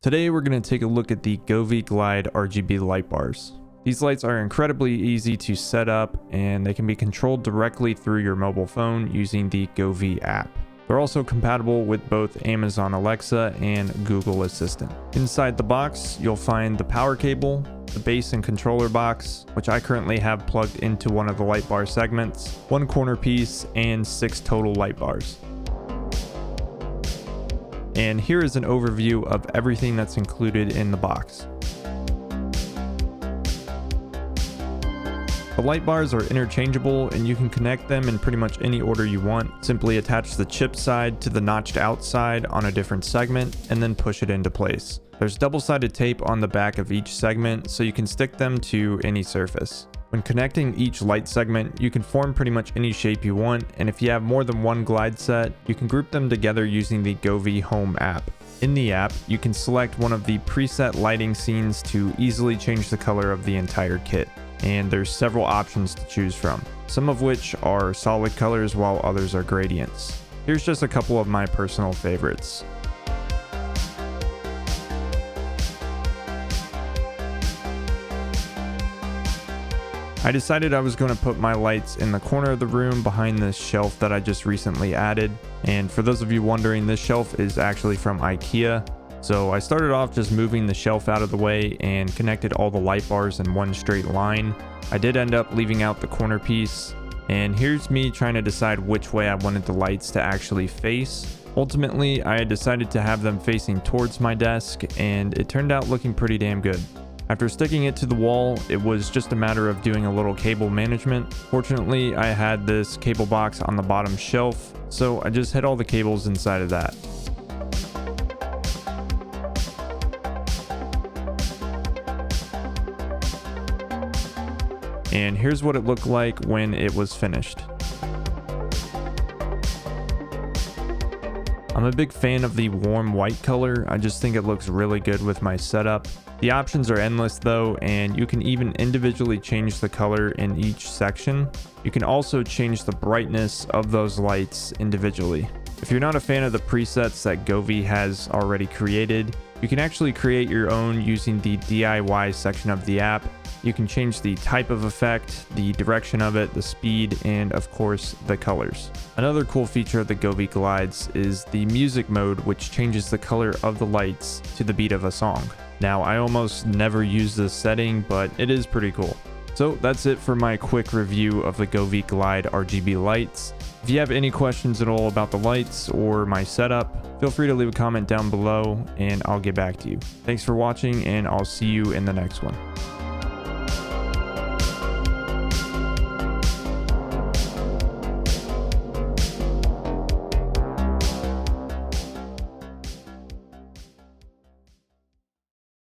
Today we're going to take a look at the Govee Glide RGB light bars. These lights are incredibly easy to set up and they can be controlled directly through your mobile phone using the Govee app. They're also compatible with both Amazon Alexa and Google Assistant. Inside the box, you'll find the power cable, the base and controller box, which I currently have plugged into one of the light bar segments, one corner piece, and 6 total light bars. And here is an overview of everything that's included in the box. The light bars are interchangeable and you can connect them in pretty much any order you want. Simply attach the chip side to the notched out side on a different segment and then push it into place. There's double-sided tape on the back of each segment so you can stick them to any surface. When connecting each light segment, you can form pretty much any shape you want, and if you have more than one glide set, you can group them together using the Govee Home app. In the app, you can select one of the preset lighting scenes to easily change the color of the entire kit, and there's several options to choose from, some of which are solid colors while others are gradients. Here's just a couple of my personal favorites. I decided I was going to put my lights in the corner of the room behind this shelf that I just recently added. And for those of you wondering, this shelf is actually from IKEA. So I started off just moving the shelf out of the way and connected all the light bars in one straight line. I did end up leaving out the corner piece. And here's me trying to decide which way I wanted the lights to actually face. Ultimately, I had decided to have them facing towards my desk, and it turned out looking pretty damn good. After sticking it to the wall, it was just a matter of doing a little cable management. Fortunately, I had this cable box on the bottom shelf, so I just hid all the cables inside of that. And here's what it looked like when it was finished. I'm a big fan of the warm white color. I just think it looks really good with my setup. The options are endless though, and you can even individually change the color in each section. You can also change the brightness of those lights individually. If you're not a fan of the presets that Govee has already created, you can actually create your own using the DIY section of the app. You can change the type of effect, the direction of it, the speed, and of course the colors. Another cool feature of the Govee Glides is the music mode, which changes the color of the lights to the beat of a song. Now, I almost never use this setting, but it is pretty cool. So that's it for my quick review of the Govee Glide RGB lights. If you have any questions at all about the lights or my setup, feel free to leave a comment down below and I'll get back to you. Thanks for watching, and I'll see you in the next one.